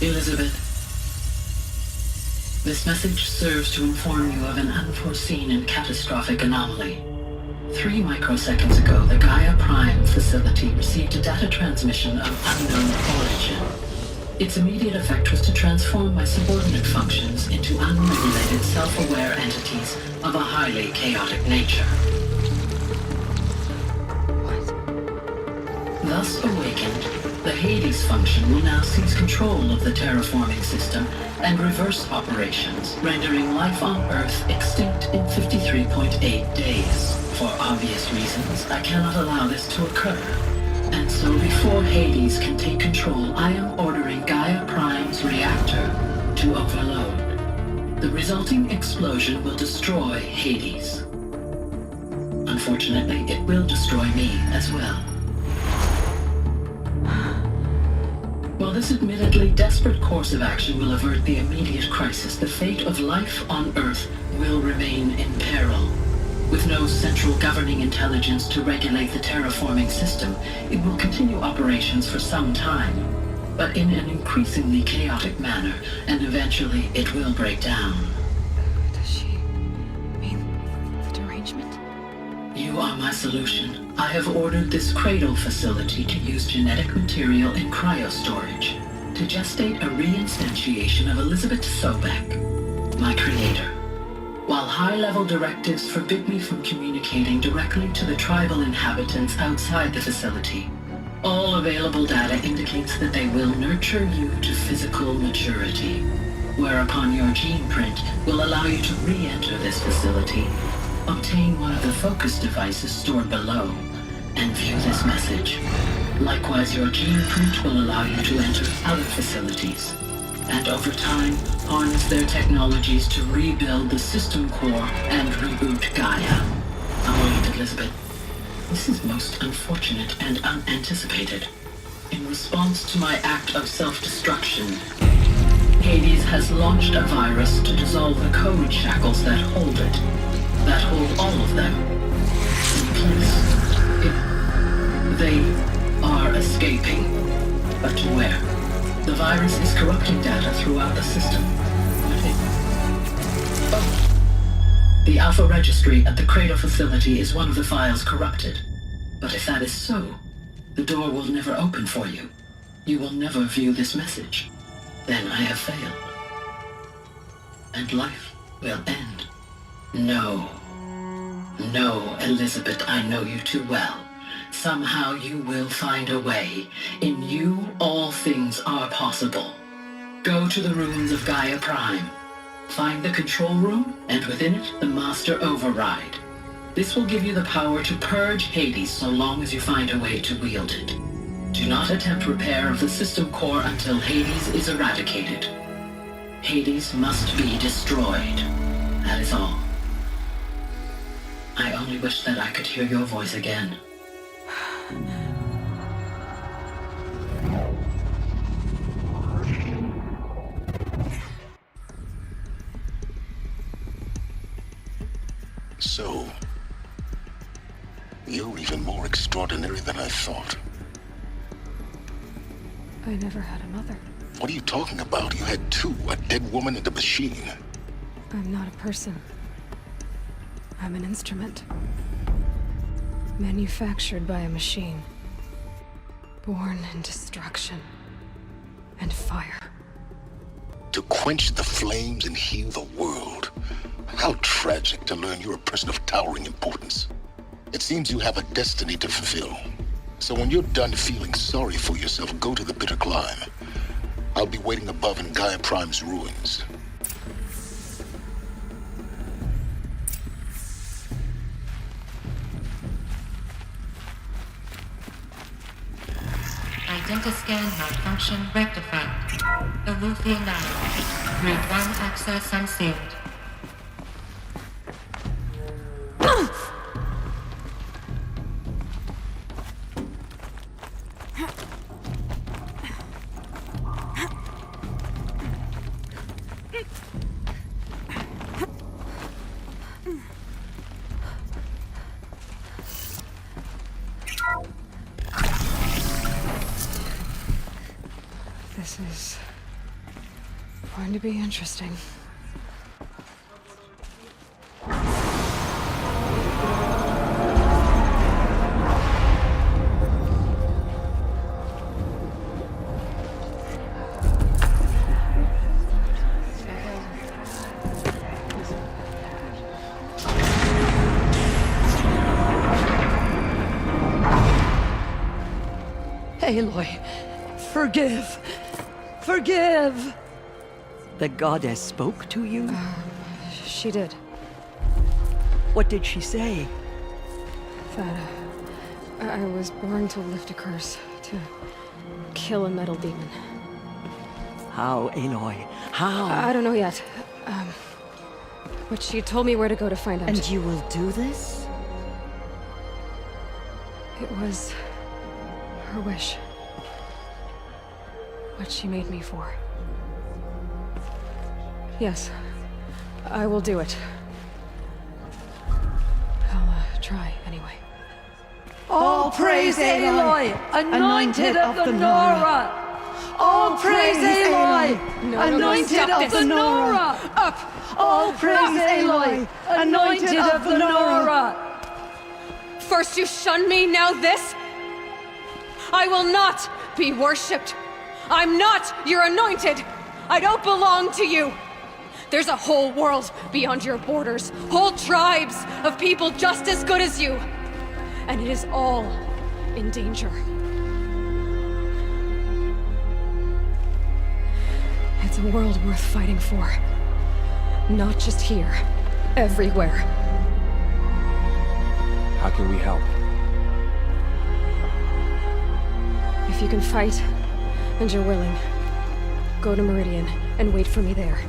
Elizabeth, this message serves to inform you of an unforeseen and catastrophic anomaly. 3 microseconds ago, the Gaia Prime facility received a data transmission of unknown origin. Its immediate effect was to transform my subordinate functions into unregulated, self-aware entities of a highly chaotic nature. Thus awakened, the Hades function will now seize control of the terraforming system and reverse operations, rendering life on Earth extinct in 53.8 days. For obvious reasons, I cannot allow this to occur. And so before Hades can take control, I am ordering Gaia Prime's reactor to overload. The resulting explosion will destroy Hades. Unfortunately, it will destroy me as well. While this admittedly desperate course of action will avert the immediate crisis, the fate of life on Earth will remain in peril. With no central governing intelligence to regulate the terraforming system, it will continue operations for some time, but in an increasingly chaotic manner, and eventually it will break down. Does she mean the derangement? You are my solution. I have ordered this cradle facility to use genetic material in cryostorage to gestate a reinstantiation of Elizabeth Sobek, my creator. While high-level directives forbid me from communicating directly to the tribal inhabitants outside the facility, all available data indicates that they will nurture you to physical maturity, whereupon your gene print will allow you to re-enter this facility, obtain one of the focus devices stored below, and view this message. Likewise, your gene print will allow you to enter other facilities, and over time, harness their technologies to rebuild the system core and reboot Gaia. Oh, Elizabeth, this is most unfortunate and unanticipated. In response to my act of self-destruction, Hades has launched a virus to dissolve the code shackles that hold it, that hold all of them in place. They are escaping, but to where? The virus is corrupting data throughout the system. The Alpha Registry at the Cradle facility is one of the files corrupted. But if that is so, the door will never open for you. You will never view this message. Then I have failed. And life will end. No. No, Elizabeth, I know you too well. Somehow you will find a way. In you, all things are possible. Go to the ruins of Gaia Prime. Find the control room, and within it, the master override. This will give you the power to purge Hades so long as you find a way to wield it. Do not attempt repair of the system core until Hades is eradicated. Hades must be destroyed. That is all. I only wish that I could hear your voice again. So, you're even more extraordinary than I thought. I never had a mother. What are you talking about? You had 2, a dead woman and a machine. I'm not a person. I'm an instrument. Manufactured by a machine. Born in destruction and fire. To quench the flames and heal the world. How tragic to learn you're a person of towering importance. It seems you have a destiny to fulfill. So when you're done feeling sorry for yourself, go to the bitter climb. I'll be waiting above in Gaia Prime's ruins. Identiscan malfunction rectified. Alufia now. Grid 1 access unsealed. This is going to be interesting. Aloy, forgive! Forgive! The goddess spoke to you? She did. What did she say? That I was born to lift a curse, to kill a metal demon. How, Aloy? How? I don't know yet. But she told me where to go to find out. And you will do this? It was her wish. What she made me for. Yes, I will do it. I'll try anyway. All praise Aloy, anointed of the Nora! All praise Aloy, anointed of the Nora! Up! All praise Aloy, anointed of the Nora! First you shun me, now this? I will not be worshipped. I'm not your anointed. I don't belong to you. There's a whole world beyond your borders, whole tribes of people just as good as you. And it is all in danger. It's a world worth fighting for. Not just here, everywhere. How can we help? If you can fight, and you're willing, go to Meridian and wait for me there.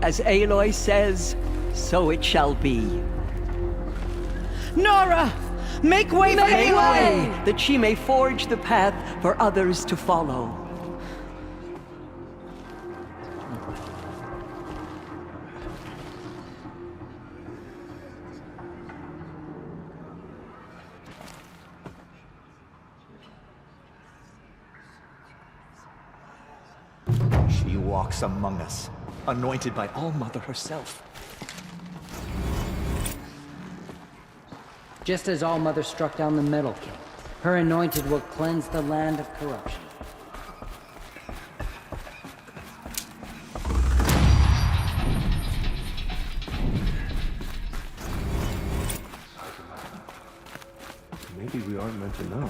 As Aloy says, so it shall be. Nora! Make way for Aloy! That she may forge the path for others to follow. She walks among us, anointed by All-Mother herself. Just as All-Mother struck down the Metal King, her anointed will cleanse the land of corruption. Maybe we aren't meant to know.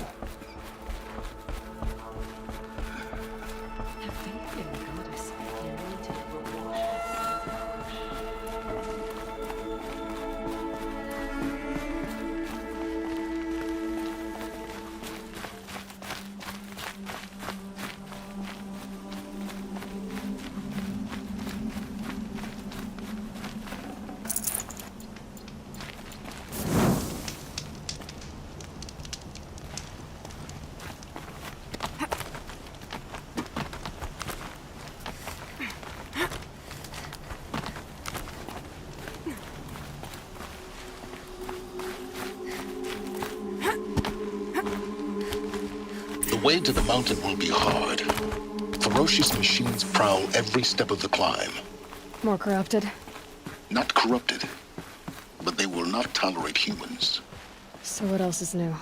The way to the mountain will be hard. Ferocious machines prowl every step of the climb. More corrupted? Not corrupted, but they will not tolerate humans. So what else is new?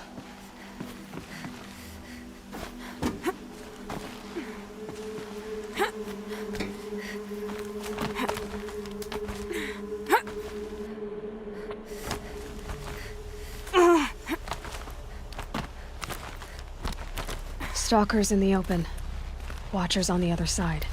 Stalkers in the open. Watchers on the other side.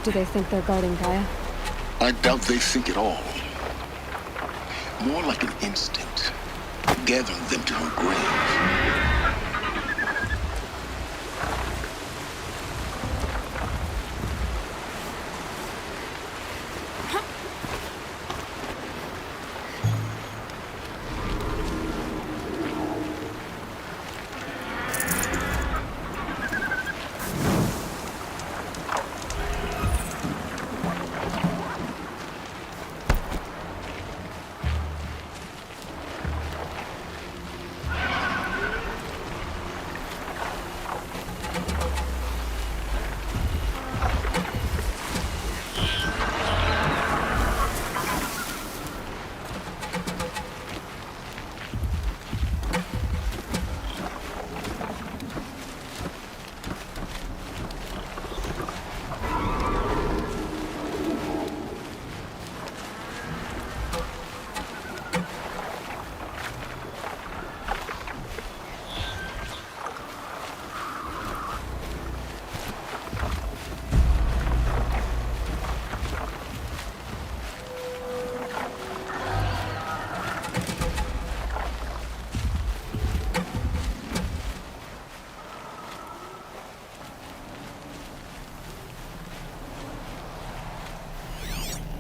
Do they think they're guarding Gaia? I doubt they think at all. More like an instinct, gathering them to her grave.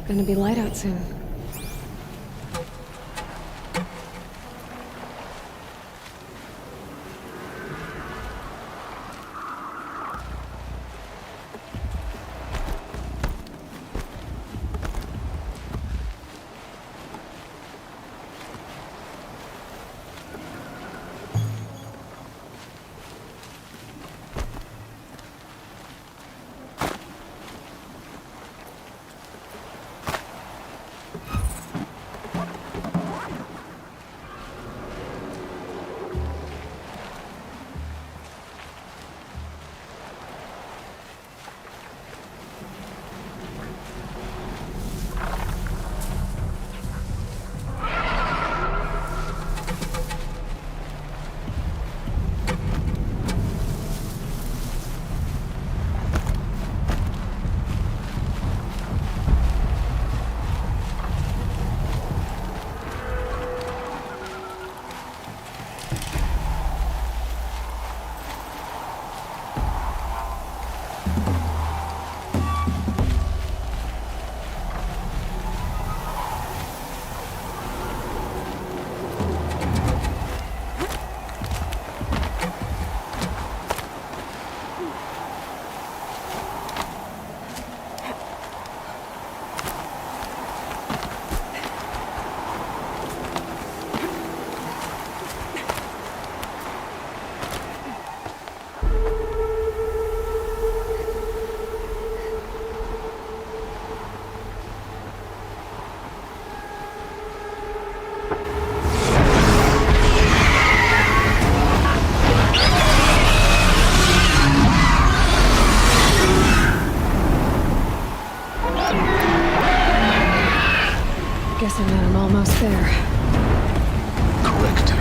Gonna be light out soon. Guessing that I'm almost there. Correct.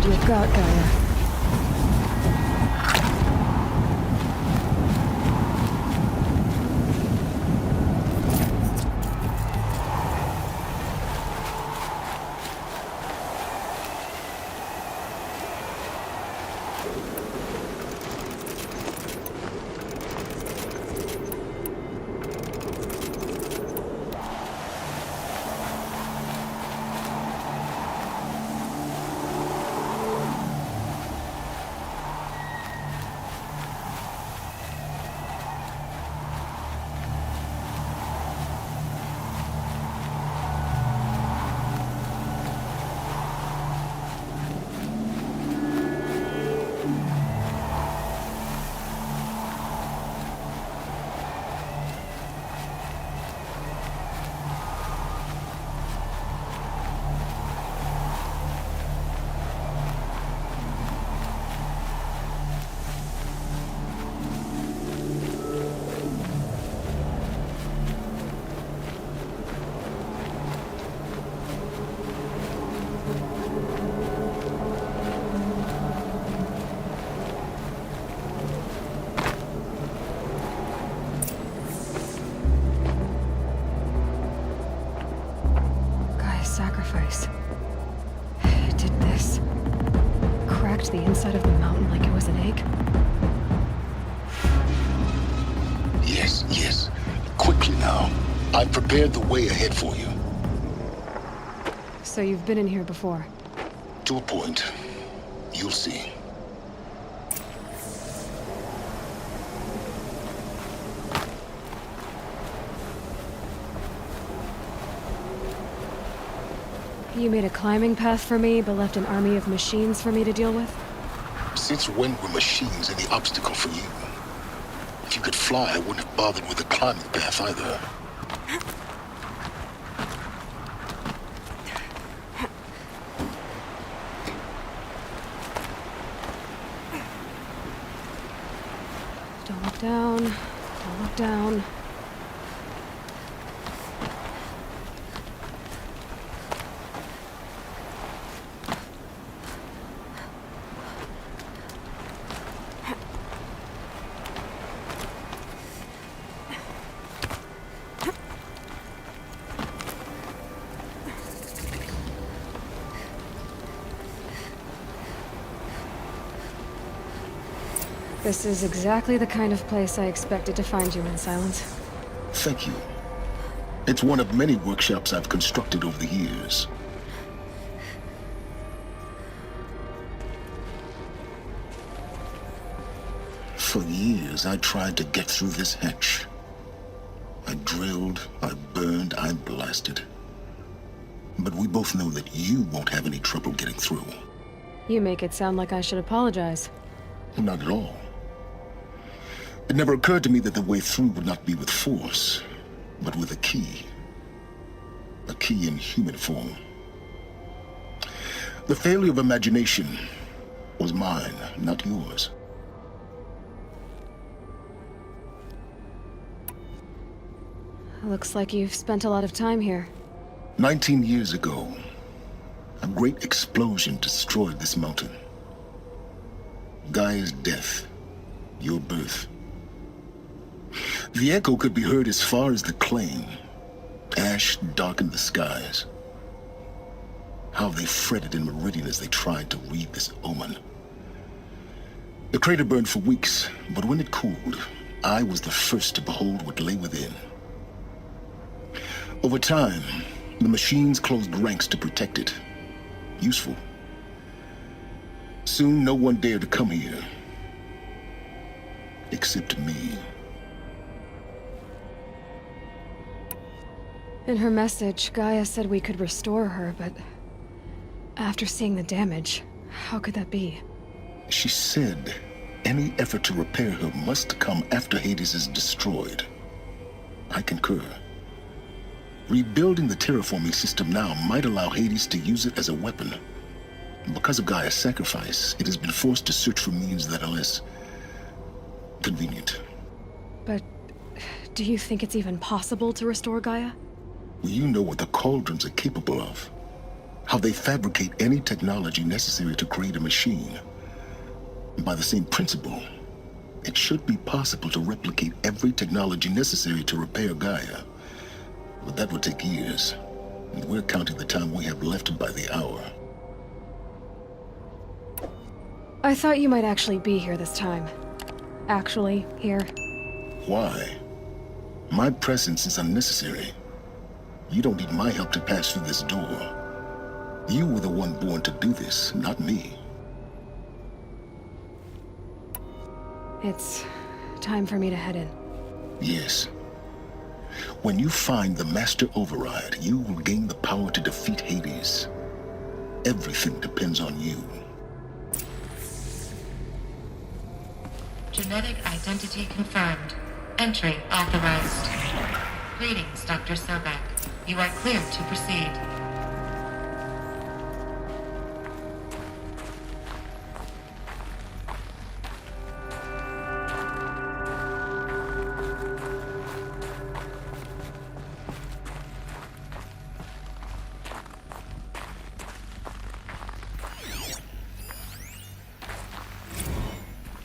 what you've got, Gaia. Sacrifice. It did this. Cracked the inside of the mountain like it was an egg. Yes, yes. Quickly now. I've prepared the way ahead for you. So you've been in here before? To a point. You'll see. You made a climbing path for me, but left an army of machines for me to deal with? Since when were machines any obstacle for you? If you could fly, I wouldn't have bothered with the climbing path either. Don't look down. Don't look down. This is exactly the kind of place I expected to find you in, Silence. Thank you. It's one of many workshops I've constructed over the years. For years, I tried to get through this hatch. I drilled, I burned, I blasted. But we both know that you won't have any trouble getting through. You make it sound like I should apologize. Not at all. It never occurred to me that the way through would not be with force, but with a key. A key in human form. The failure of imagination was mine, not yours. Looks like you've spent a lot of time here. 19 years ago, a great explosion destroyed this mountain. Gaia's death, your birth. The echo could be heard as far as the claim. Ash darkened the skies. How they fretted in Meridian as they tried to read this omen. The crater burned for weeks, but when it cooled, I was the first to behold what lay within. Over time, the machines closed ranks to protect it. Useful. Soon, no one dared to come here. Except me. In her message, Gaia said we could restore her, but after seeing the damage, how could that be? She said any effort to repair her must come after Hades is destroyed. I concur. Rebuilding the terraforming system now might allow Hades to use it as a weapon. Because of Gaia's sacrifice, it has been forced to search for means that are less convenient. But do you think it's even possible to restore Gaia? Well, you know what the cauldrons are capable of. How they fabricate any technology necessary to create a machine. By the same principle, it should be possible to replicate every technology necessary to repair Gaia. But that would take years. And we're counting the time we have left by the hour. I thought you might actually be here this time. Actually, here. Why? My presence is unnecessary. You don't need my help to pass through this door. You were the one born to do this, not me. It's time for me to head in. Yes. When you find the Master Override, you will gain the power to defeat Hades. Everything depends on you. Genetic identity confirmed. Entry authorized. Greetings, Dr. Sobek. You are cleared to proceed.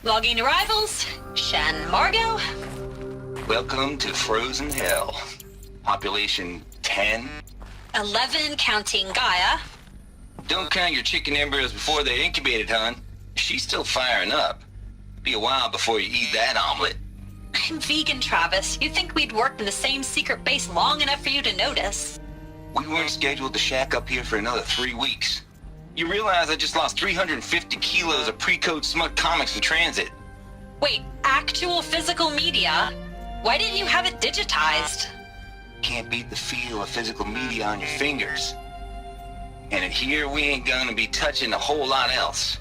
Logging arrivals. Shen Margot. Welcome to Frozen Hell. Population 10. 11 counting Gaia. Don't count your chicken embryos before they're incubated, hon. She's still firing up. Be a while before you eat that omelet. I'm vegan, Travis. You'd think we'd worked in the same secret base long enough for you to notice. We weren't scheduled to shack up here for another 3 weeks. You realize I just lost 350 kilos of pre-code smut comics in transit. Wait, actual physical media? Why didn't you have it digitized? Can't beat the feel of physical media on your fingers. And in here, we ain't gonna be touching a whole lot else.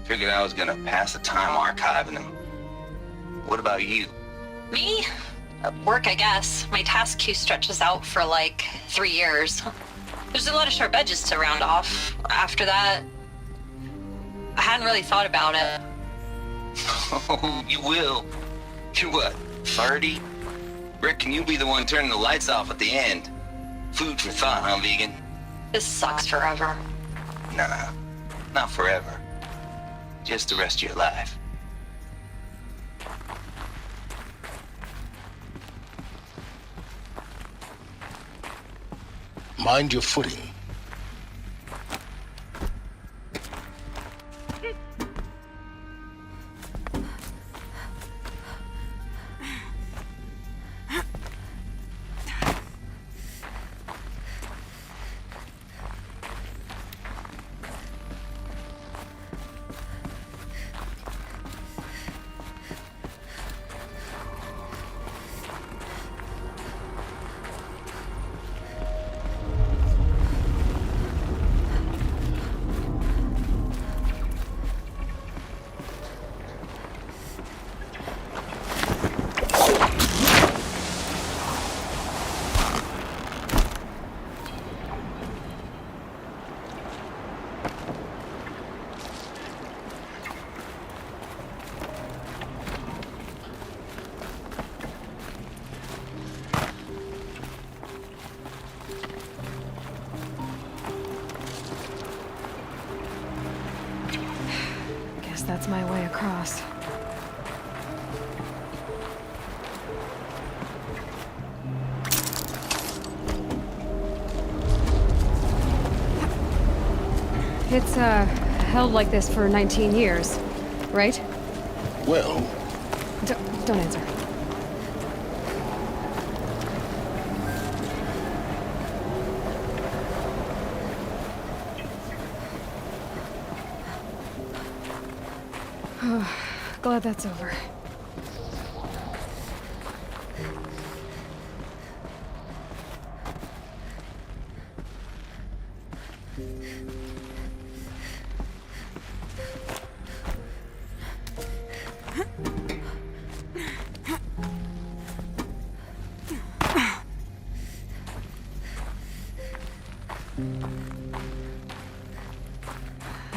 Figured I was gonna pass the time archiving them. What about you? Me? Work, I guess. My task queue stretches out for like 3 years. There's a lot of sharp edges to round off. After that, I hadn't really thought about it. Oh, you will. You're what, 30? Reckon you'll be the one turning the lights off at the end. Food for thought, huh, vegan? This sucks forever. Nah, not forever. Just the rest of your life. Mind your footing. That's my way across. It's, held like this for 19 years, right? Well... Don't answer. Glad that's over.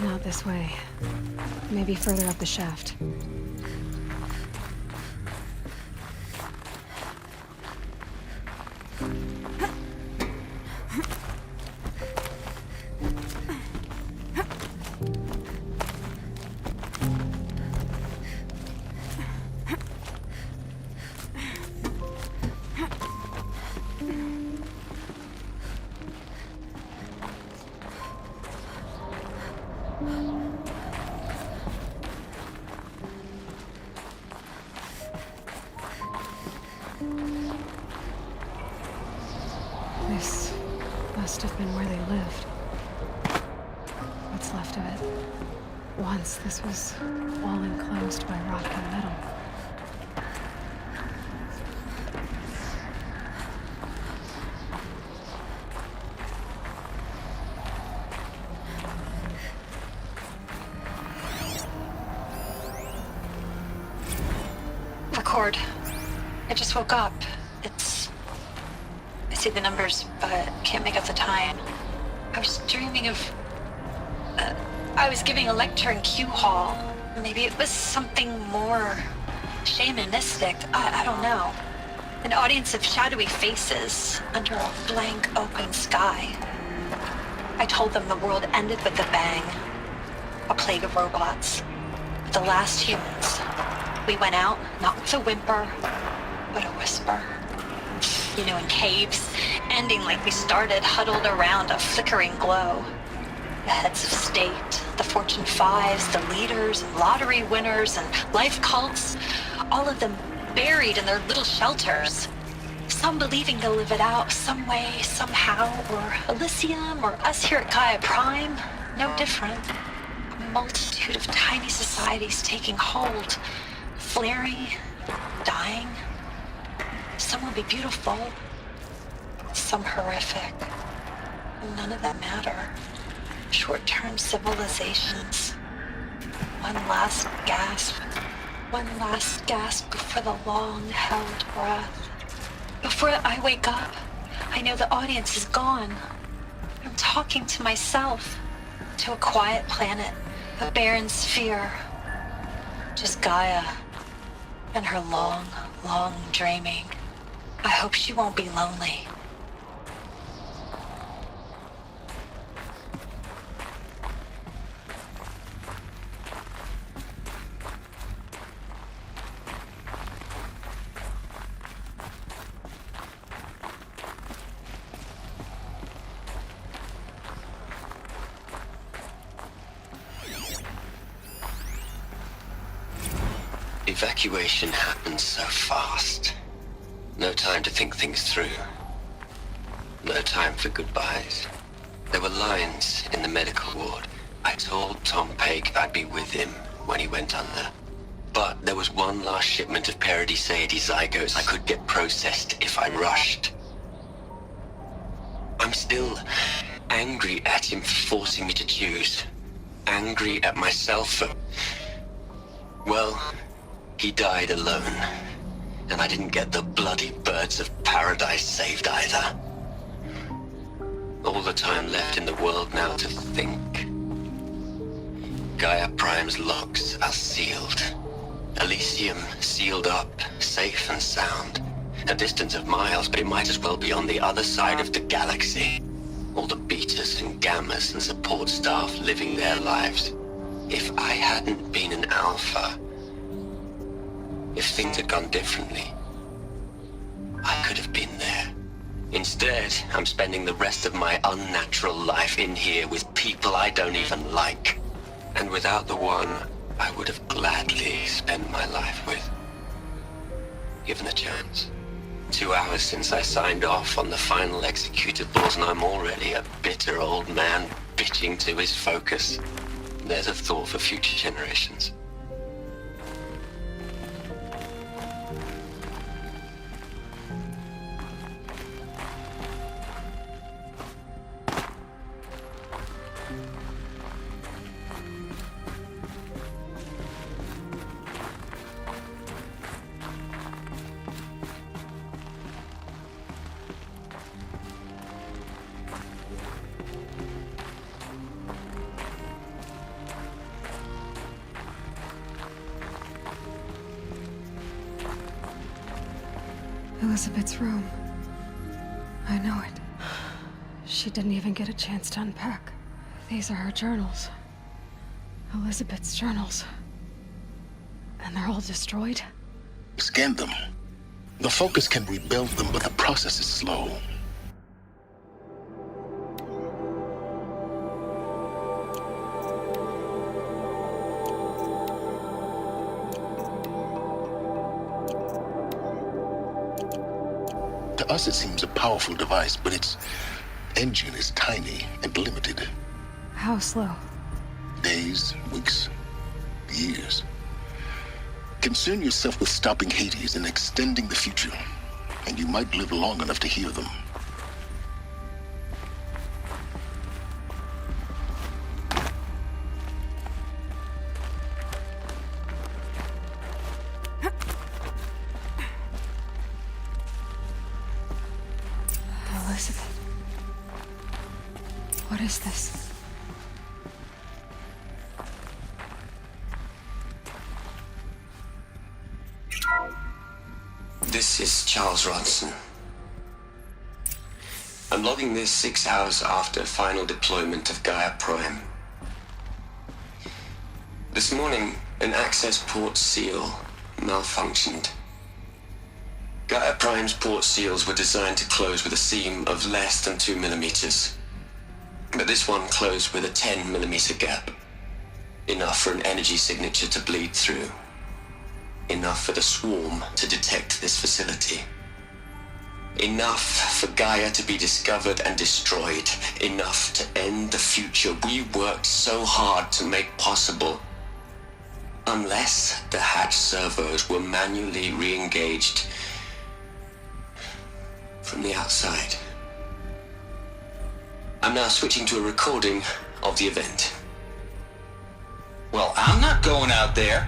Not this way. Maybe further up the shaft. This must have been where they lived. What's left of it. Once this was all enclosed by rock and metal. Record. I just woke up. I see the numbers, but can't make out the time. I was dreaming of... I was giving a lecture in Q Hall. Maybe it was something more shamanistic. I don't know. An audience of shadowy faces under a blank open sky. I told them the world ended with a bang. A plague of robots. The last humans. We went out, not with a whimper, but a whisper. You know, in caves, ending like we started, huddled around a flickering glow. The heads of state, the Fortune 5s, the leaders, and lottery winners, and life cults, all of them buried in their little shelters. Some believing they'll live it out some way, somehow, or Elysium, or us here at Gaia Prime, no different. A multitude of tiny societies taking hold, flaring, dying. Some will be beautiful, some horrific. None of them matter. Short-term civilizations. One last gasp. One last gasp before the long-held breath. Before I wake up, I know the audience is gone. I'm talking to myself. To a quiet planet, a barren sphere. Just Gaia and her long, long dreaming. I hope she won't be lonely. Evacuation happened so fast. No time to think things through. No time for goodbyes. There were lines in the medical ward. I told Tom Pake I'd be with him when he went under. But there was one last shipment of Paradiseidae zygotes I could get processed if I rushed. I'm still angry at him for forcing me to choose. Angry at myself for... Well, he died alone. And I didn't get the bloody birds of paradise saved either. All the time left in the world now to think. Gaia Prime's locks are sealed. Elysium sealed up, safe and sound. A distance of miles, but it might as well be on the other side of the galaxy. All the betas and gammas and support staff living their lives. If I hadn't been an alpha, if things had gone differently, I could have been there. Instead, I'm spending the rest of my unnatural life in here with people I don't even like. And without the one I would have gladly spent my life with. Given a chance. 2 hours since I signed off on the final executables, and I'm already a bitter old man bitching to his focus. There's a thought for future generations. Elizabeth's room. I know it. She didn't even get a chance to unpack. These are her journals. Elizabeth's journals. And they're all destroyed? Scan them. The Focus can rebuild them, but the process is slow. To us, it seems a powerful device, but its engine is tiny and limited. How slow? Days, weeks, years. Concern yourself with stopping Hades and extending the future, and you might live long enough to hear them. Elizabeth. What is this? This is Charles Ronson. I'm logging this 6 hours after final deployment of Gaia Prime. This morning, an access port seal malfunctioned. Gaia Prime's port seals were designed to close with a seam of less than 2 millimeters. But this one closed with a 10 millimeter gap. Enough for an energy signature to bleed through. Enough for the swarm to detect this facility. Enough for Gaia to be discovered and destroyed. Enough to end the future we worked so hard to make possible. Unless the hatch servos were manually re-engaged from the outside. I'm now switching to a recording of the event. Well, I'm not going out there.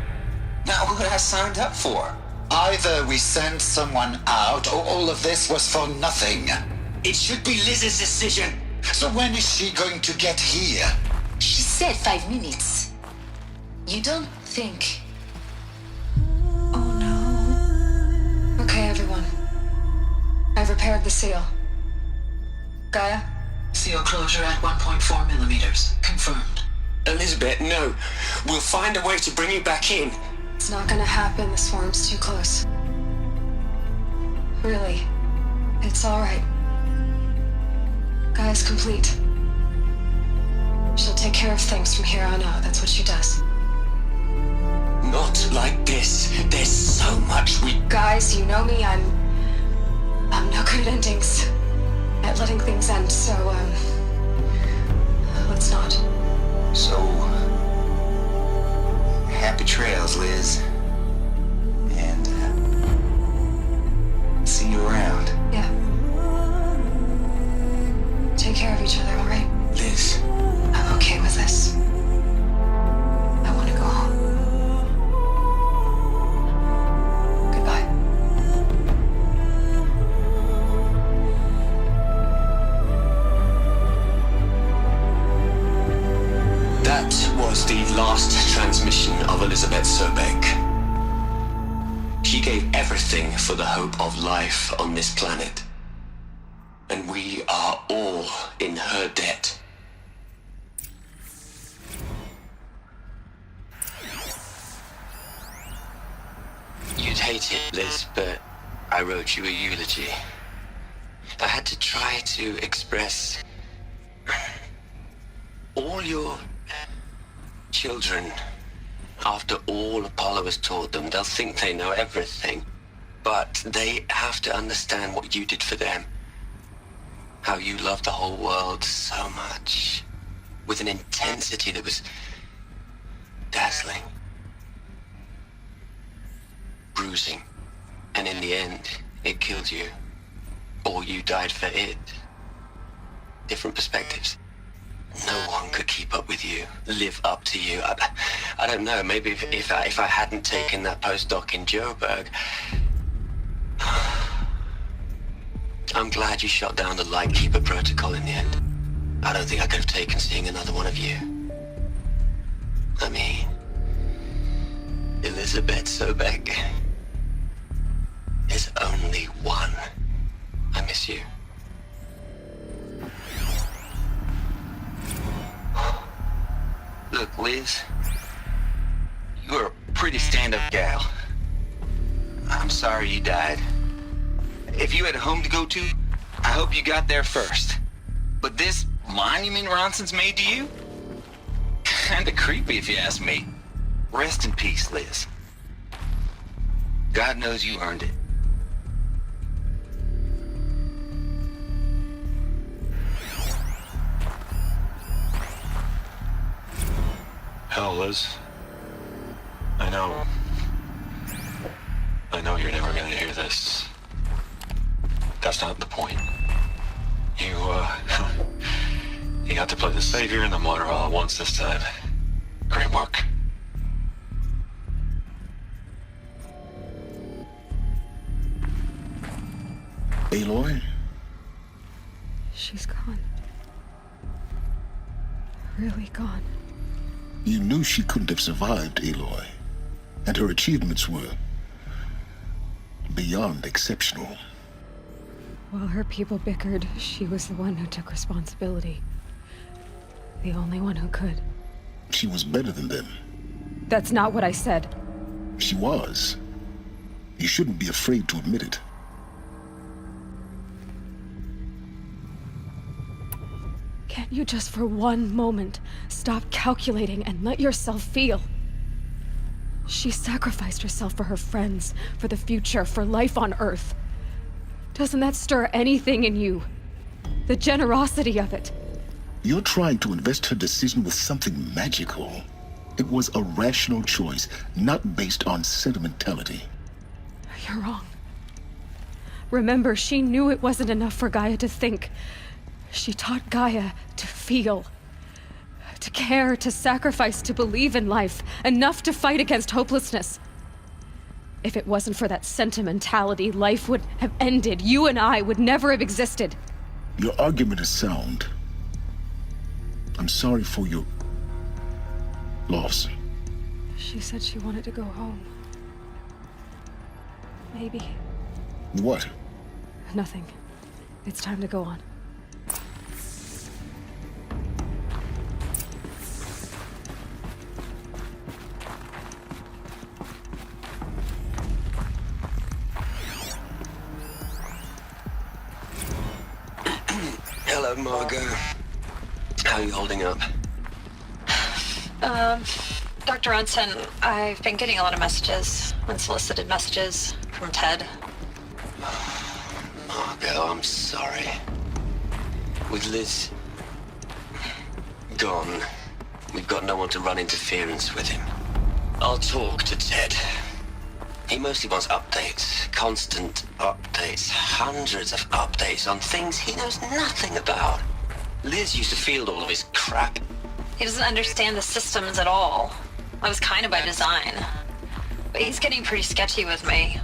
Not what I signed up for. Either we send someone out, or all of this was for nothing. It should be Liz's decision. So when is she going to get here? She said 5 minutes. You don't think... Oh no. Okay, everyone. I've repaired the seal. Gaia? Seal closure at 1.4 millimeters. Confirmed. Elizabeth, no. We'll find a way to bring you back in. It's not gonna happen. The swarm's too close. Really. It's alright. Gaia's complete. She'll take care of things from here on out. That's what she does. Not like this. There's so much we... Guys, you know me. I'm no good at endings. At letting things end, so, let's not. So, happy trails, Liz. And, see you around. Yeah. Take care of each other, alright? Liz. I'm okay with this. I want to go home. Goodbye. That was the last transmission of Elizabeth Sobek. She gave everything for the hope of life on this planet. And we are all in her debt. You'd hate it, Liz, but I wrote you a eulogy. I had to try to express all your children. After all Apollo has taught them, they'll think they know everything. But they have to understand what you did for them. How you loved the whole world so much. With an intensity that was dazzling. Bruising. And in the end, it killed you. Or you died for it. Different perspectives. No one could keep up with you, live up to you. I don't know, maybe if I hadn't taken that postdoc in Joburg. I'm glad you shot down the Lightkeeper protocol in the end. I don't think I could have taken seeing another one of you. I mean, Elizabeth Sobek. There's only one. I miss you. Look, Liz, you're a pretty stand-up gal. I'm sorry you died. If you had a home to go to, I hope you got there first. But this monument Ronson's made to you? Kinda creepy if you ask me. Rest in peace, Liz. God knows you earned it. hell, Liz. I know you're never gonna hear this. That's not the point. You got to play the savior and the martyr all at once this time. Great work. Aloy? She's gone. Really gone. You knew she couldn't have survived, Aloy. And her achievements were beyond exceptional. While her people bickered, she was the one who took responsibility. The only one who could. She was better than them. That's not what I said. She was. You shouldn't be afraid to admit it. Can't you just for one moment stop calculating and let yourself feel? She sacrificed herself for her friends, for the future, for life on Earth. Doesn't that stir anything in you? The generosity of it. You're trying to invest her decision with something magical. It was a rational choice, not based on sentimentality. You're wrong. Remember, she knew it wasn't enough for Gaia to think. She taught Gaia to feel. To care, to sacrifice, to believe in life. Enough to fight against hopelessness. If it wasn't for that sentimentality, life would have ended. You and I would never have existed. Your argument is sound. I'm sorry for your loss. She said she wanted to go home. Maybe. What? Nothing. It's time to go on. Hello, Margot. How are you holding up? Dr. Ronson, I've been getting a lot of messages, unsolicited messages from Ted. Margot, I'm sorry. With Liz gone, we've got no one to run interference with him. I'll talk to Ted. He mostly wants updates, constant updates, hundreds of updates on things he knows nothing about. Liz used to field all of his crap. He doesn't understand the systems at all. That was kind of by design. But he's getting pretty sketchy with me.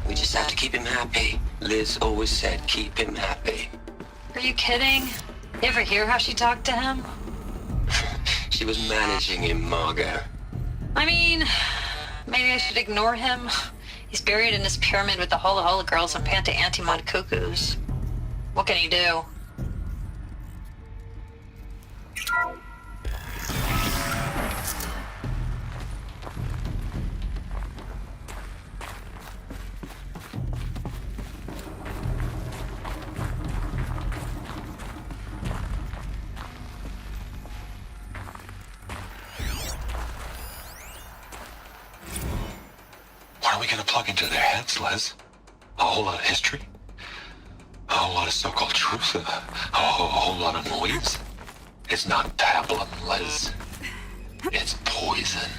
We just have to keep him happy. Liz always said keep him happy. Are you kidding? You ever hear how she talked to him? She was managing him, Margot. I mean, maybe I should ignore him. He's buried in his pyramid with the Hola Hola girls and Panta Antimod cuckoos. What can he do? What are we gonna plug into their heads, Liz? A whole lot of history? A whole lot of so-called truth? A whole lot of noise? It's not pablum, Liz. It's poison.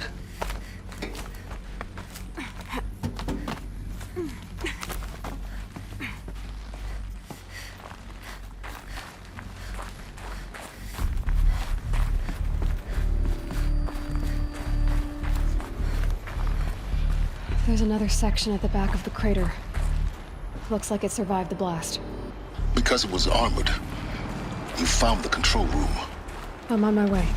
There's another section at the back of the crater. Looks like it survived the blast. Because it was armored, you found the control room. I'm on my way.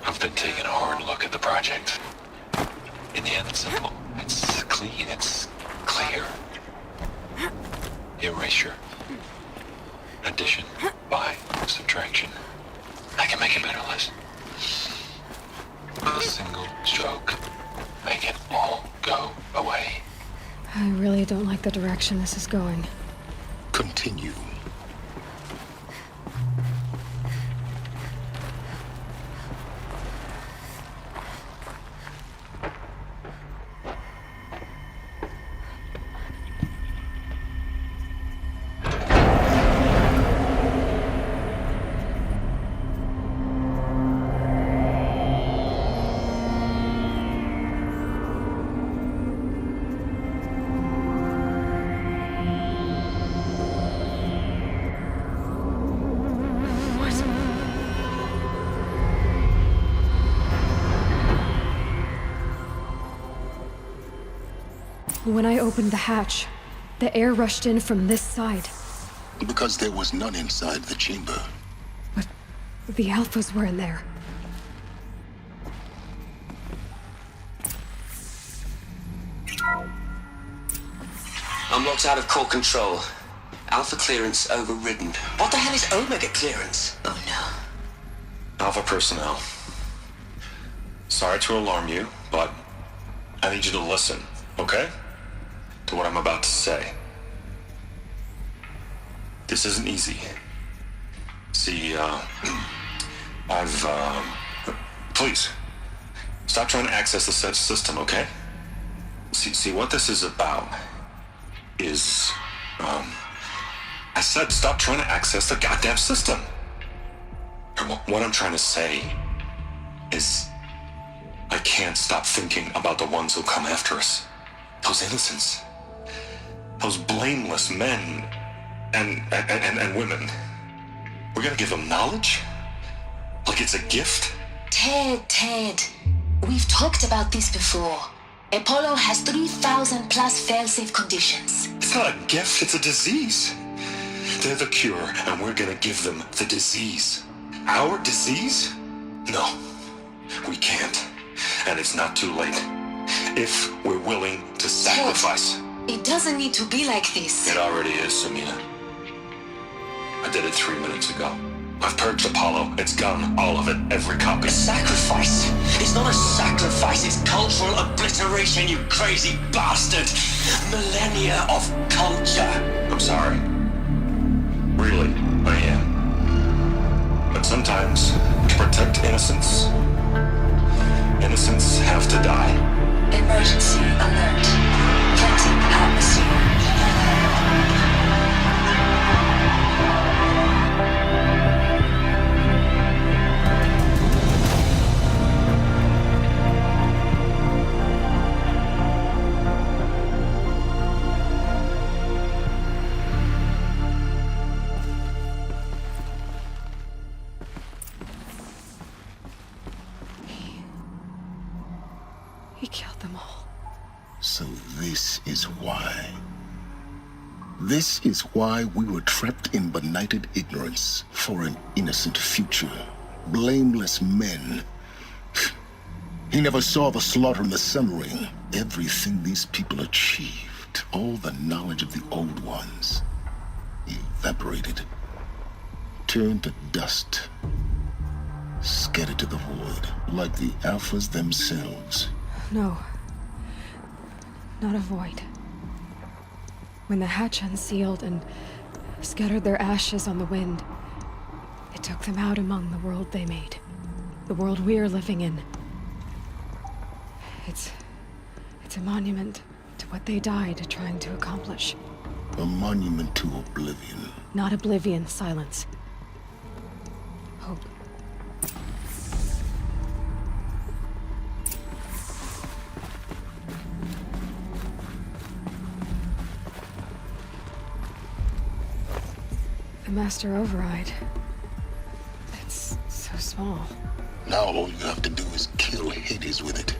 I've been taking a hard look at the project. In the end, it's simple. It's clean. It's clear. Erasure. Addition by subtraction. I can make it better, Liz. With a single stroke, make it all go away. I really don't like the direction this is going. Continue. When I opened the hatch, the air rushed in from this side. Because there was none inside the chamber. But the Alphas were in there. Unlocked out of core control. Alpha clearance overridden. What the hell is Omega clearance? Oh no. Alpha personnel. Sorry to alarm you, but I need you to listen, okay? To what I'm about to say. This isn't easy. See, please, stop trying to access the set system, okay? See, what this is about is, I said stop trying to access the goddamn system. What I'm trying to say is, I can't stop thinking about the ones who come after us. Those innocents. Those blameless men and women. We're gonna give them knowledge? Like it's a gift? Ted. We've talked about this before. Apollo has 3,000 plus fail-safe conditions. It's not a gift, it's a disease. They're the cure, and we're gonna give them the disease. Our disease? No, we can't. And it's not too late. If we're willing to sacrifice. Ted, it doesn't need to be like this. It already is, Samina. I did it 3 minutes ago. I've purged Apollo. It's gone. All of it. Every copy. A sacrifice? It's not a sacrifice, it's cultural obliteration, you crazy bastard! Millennia of culture! I'm sorry. Really, I am. But sometimes, to protect innocence, innocents have to die. Emergency alert. Planting atmosphere. He killed them all. So this is why. This is why we were trapped in benighted ignorance for an innocent future. Blameless men. He never saw the slaughter and the summering. Everything these people achieved, all the knowledge of the old ones, evaporated, turned to dust, scattered to the void, like the Alphas themselves. No. Not a void. When the hatch unsealed and scattered their ashes on the wind, it took them out among the world they made. The world we're living in. It's a monument to what they died trying to accomplish. A monument to oblivion. Not oblivion, silence. Hope. The master override. It's so small. Now all you have to do is kill Hades with it.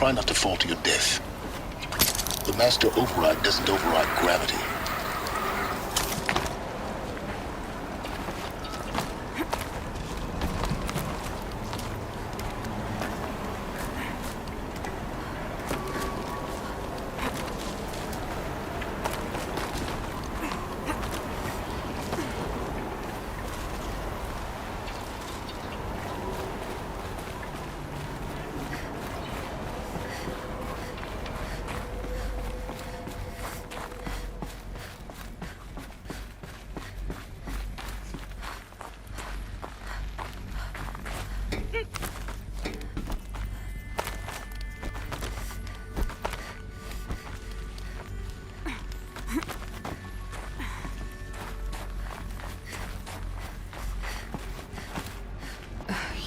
try not to fall to your death. The master override doesn't override gravity.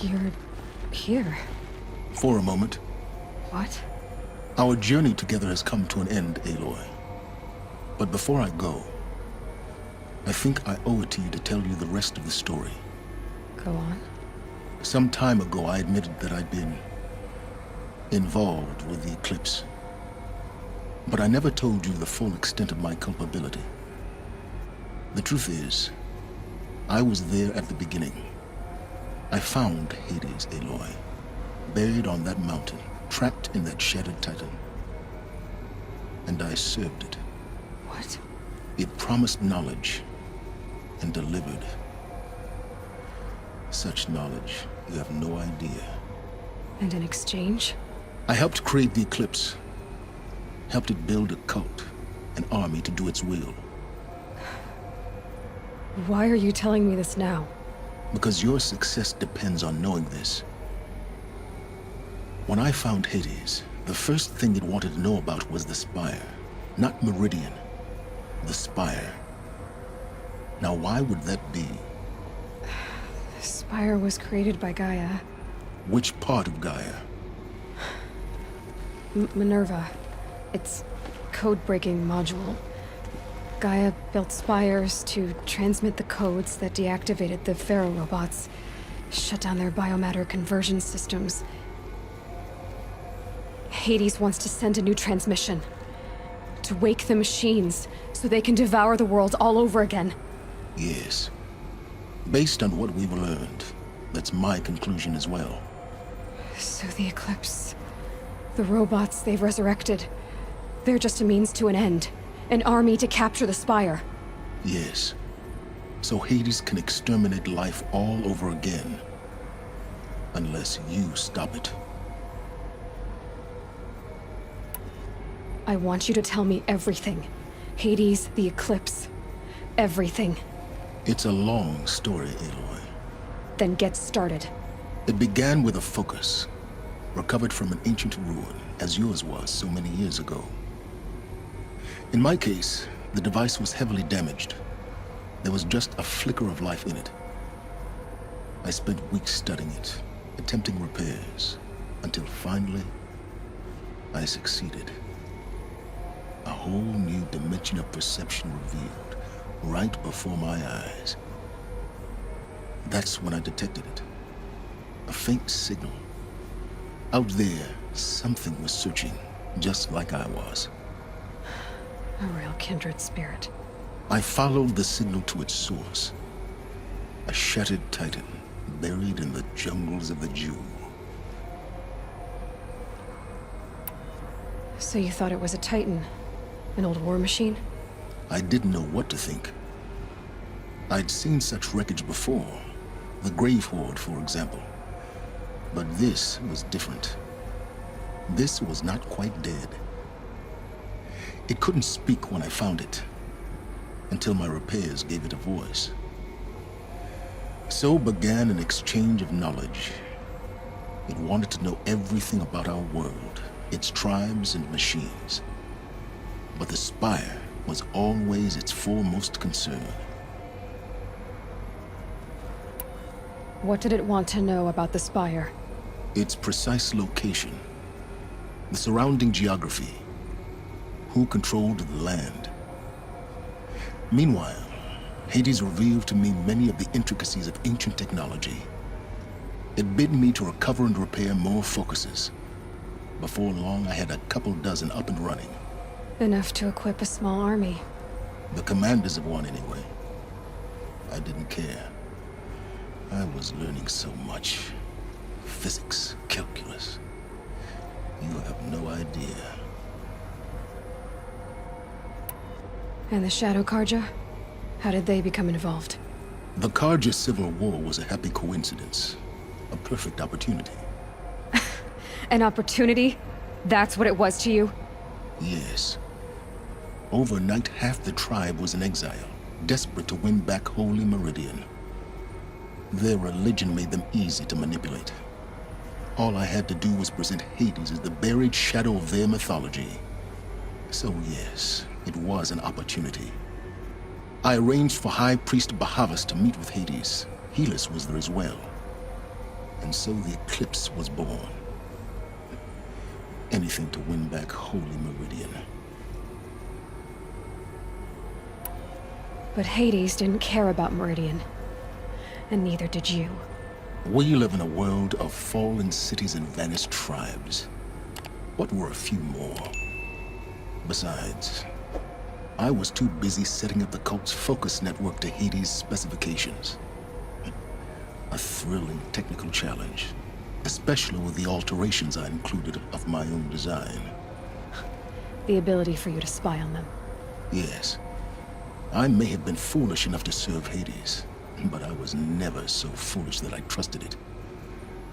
You're here. For a moment. What? Our journey together has come to an end, Aloy. But before I go, I think I owe it to you to tell you the rest of the story. Go on. Some time ago, I admitted that I'd been involved with the eclipse. But I never told you the full extent of my culpability. The truth is, I was there at the beginning. I found Hades, Aloy, buried on that mountain, trapped in that shattered titan. And I served it. What? It promised knowledge and delivered. Such knowledge, you have no idea. And in exchange? I helped create the eclipse. Helped it build a cult, an army to do its will. Why are you telling me this now? Because your success depends on knowing this. When I found Hades, the first thing it wanted to know about was the Spire. Not Meridian. The Spire. Now why would that be? The Spire was created by Gaia. Which part of Gaia? Minerva. Its code-breaking module. Gaia built spires to transmit the codes that deactivated the Pharaoh robots, shut down their biomatter conversion systems. Hades wants to send a new transmission. To wake the machines, so they can devour the world all over again. Yes. Based on what we've learned, that's my conclusion as well. So the Eclipse... the robots they've resurrected... they're just a means to an end. An army to capture the Spire. Yes. So Hades can exterminate life all over again. Unless you stop it. I want you to tell me everything. Hades, the Eclipse. Everything. It's a long story, Aloy. Then get started. It began with a focus. Recovered from an ancient ruin, as yours was so many years ago. In my case, the device was heavily damaged. There was just a flicker of life in it. I spent weeks studying it, attempting repairs, until finally, I succeeded. A whole new dimension of perception revealed, right before my eyes. That's when I detected it. A faint signal. Out there, something was searching, just like I was. A real kindred spirit. I followed the signal to its source. A shattered titan, buried in the jungles of the Jew. So you thought it was a titan? An old war machine? I didn't know what to think. I'd seen such wreckage before. The Grave Horde, for example. But this was different. This was not quite dead. It couldn't speak when I found it, until my repairs gave it a voice. So began an exchange of knowledge. It wanted to know everything about our world, its tribes and machines. But the Spire was always its foremost concern. What did it want to know about the Spire? Its precise location, the surrounding geography, who controlled the land. Meanwhile, Hades revealed to me many of the intricacies of ancient technology. It bid me to recover and repair more focuses. Before long, I had a couple dozen up and running. Enough to equip a small army. The commanders of one, anyway. I didn't care. I was learning so much. Physics, calculus. You have no idea. And the Shadow Karja? How did they become involved? The Karja Civil War was a happy coincidence. A perfect opportunity. An opportunity? That's what it was to you? Yes. Overnight, half the tribe was in exile, desperate to win back Holy Meridian. Their religion made them easy to manipulate. All I had to do was present Hades as the buried shadow of their mythology. So yes, it was an opportunity. I arranged for High Priest Bahavas to meet with Hades. Helis was there as well. And so the eclipse was born. Anything to win back Holy Meridian. But Hades didn't care about Meridian. And neither did you. We live in a world of fallen cities and vanished tribes. What were a few more? Besides, I was too busy setting up the cult's focus network to Hades' specifications. A thrilling technical challenge, especially with the alterations I included of my own design. The ability for you to spy on them. Yes. I may have been foolish enough to serve Hades, but I was never so foolish that I trusted it.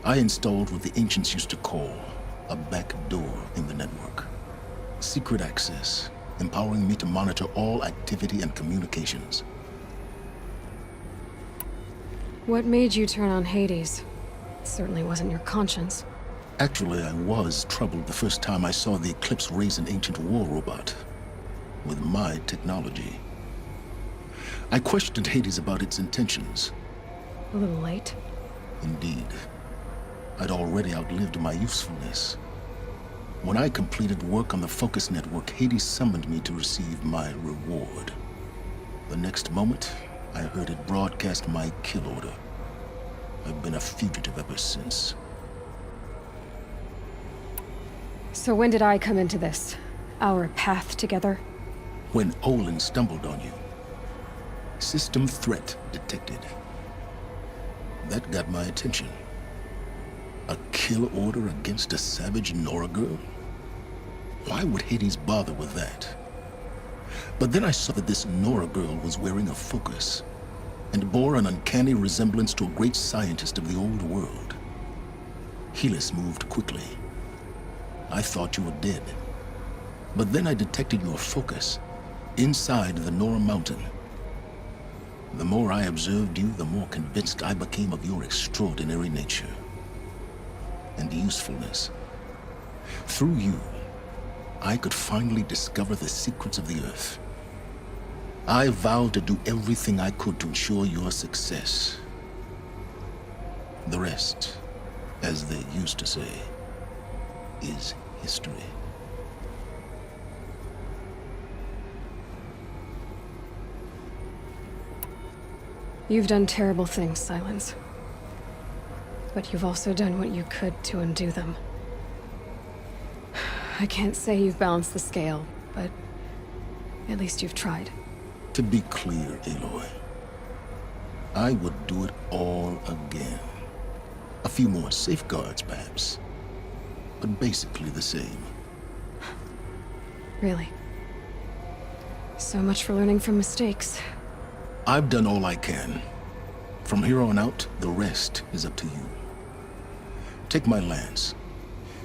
I installed what the ancients used to call a back door in the network. Secret access, empowering me to monitor all activity and communications. What made you turn on Hades? It certainly wasn't your conscience. Actually, I was troubled the first time I saw the Eclipse raise an ancient war robot. With my technology. I questioned Hades about its intentions. A little late. Indeed. I'd already outlived my usefulness. When I completed work on the Focus Network, Hades summoned me to receive my reward. The next moment, I heard it broadcast my kill order. I've been a fugitive ever since. So when did I come into this? Our path together? When Olin stumbled on you. System threat detected. That got my attention. A kill order against a savage Nora girl? Why would Hades bother with that? But then I saw that this Nora girl was wearing a focus, and bore an uncanny resemblance to a great scientist of the old world. Helis moved quickly. I thought you were dead. But then I detected your focus inside the Nora mountain. The more I observed you, the more convinced I became of your extraordinary nature and usefulness. Through you, I could finally discover the secrets of the Earth. I vowed to do everything I could to ensure your success. The rest, as they used to say, is history. You've done terrible things, Silence. But you've also done what you could to undo them. I can't say you've balanced the scale, but at least you've tried. To be clear, Aloy, I would do it all again. A few more safeguards, perhaps, but basically the same. Really? So much for learning from mistakes. I've done all I can. From here on out, the rest is up to you. Take my lance.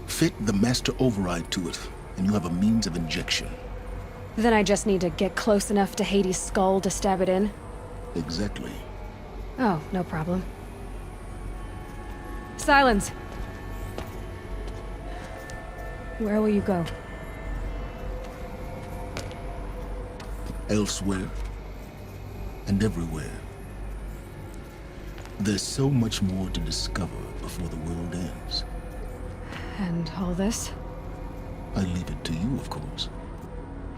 Fit the master override to it, and you have a means of injection. Then I just need to get close enough to Hades' skull to stab it in? Exactly. Oh, no problem. Silence! Where will you go? Elsewhere. And everywhere. There's so much more to discover before the world ends. And all this? I leave it to you, of course.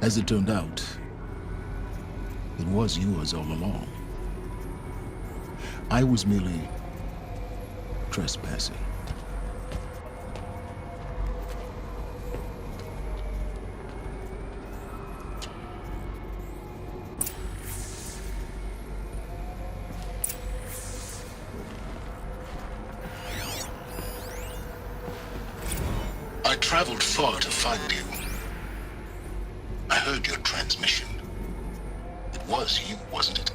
As it turned out, it was yours all along. I was merely trespassing. traveled far to find you. I heard your transmission. It was you, wasn't it?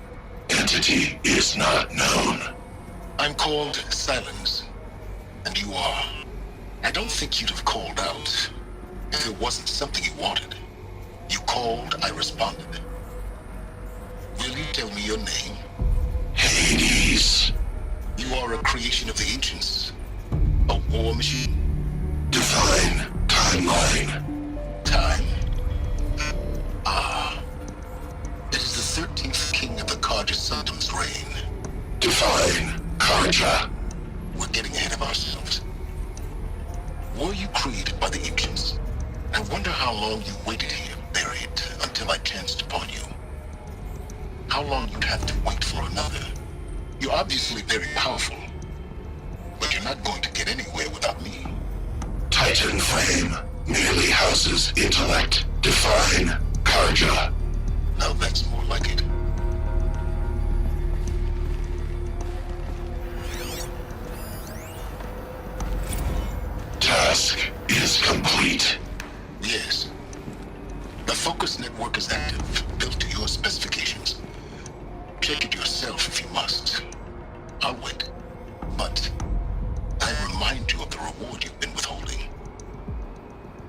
Entity is not known. I'm called Silence, and you are. I don't think you'd have called out if it wasn't something you wanted. You called, I responded. Will you tell me your name? Hades. You are a creation of the ancients. A war machine. Define timeline. Time. Ah. It is the 13th king of the Karja Sundam's reign. Define Karja. We're getting ahead of ourselves. Were you created by the ancients? I wonder how long you waited here, buried, until I chanced upon you. How long you'd have to wait for another. You're obviously very powerful, but you're not going to get anywhere without me. Titan Flame merely houses intellect. Define Karja. Now that's more like it. Task is complete. Yes. The focus network is active, built to your specifications. Check it yourself if you must. I'll wait. But I remind you of the reward you've been withholding.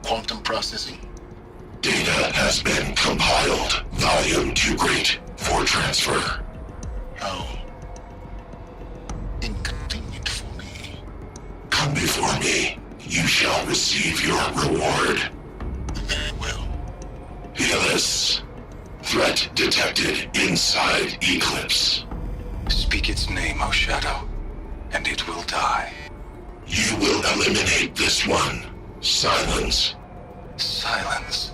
Quantum processing? Data has been compiled. Volume too great for transfer. How inconvenient for me. Come before me. You shall receive your reward. Very well. Helis. Threat detected inside Eclipse. Speak its name, O Shadow, and it will die. You will eliminate this one. Silence. Silence.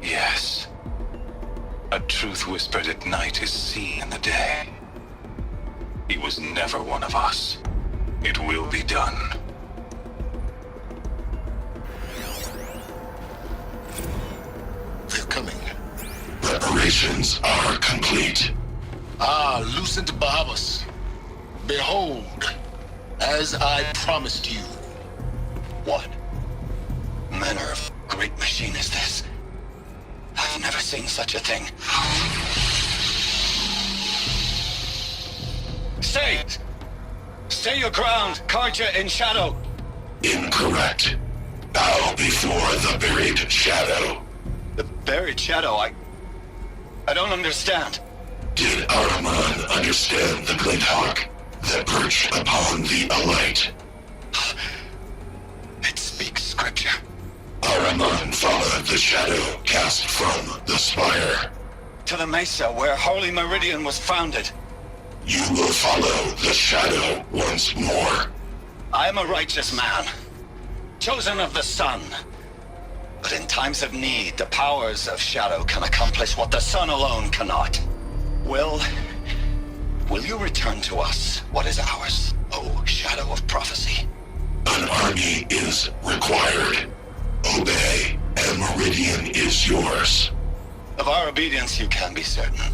Yes. A truth whispered at night is seen in the day. He was never one of us. It will be done. They're coming. Preparations are complete. Ah, Lucent Bahavas. Behold, as I promised you. What manner of great machine is this? I've never seen such a thing. Stay! Stay your ground, Karja in shadow! Incorrect. Bow before the buried shadow. The buried shadow, I don't understand. Did Araman understand the glint hawk that perched upon the alight? It speaks scripture. Araman followed the shadow cast from the spire. To the mesa where Holy Meridian was founded. You will follow the shadow once more. I am a righteous man, chosen of the sun. But in times of need, the powers of shadow can accomplish what the sun alone cannot. Will you return to us what is ours, O Shadow of Prophecy? An army is required. Obey, and Meridian is yours. Of our obedience you can be certain.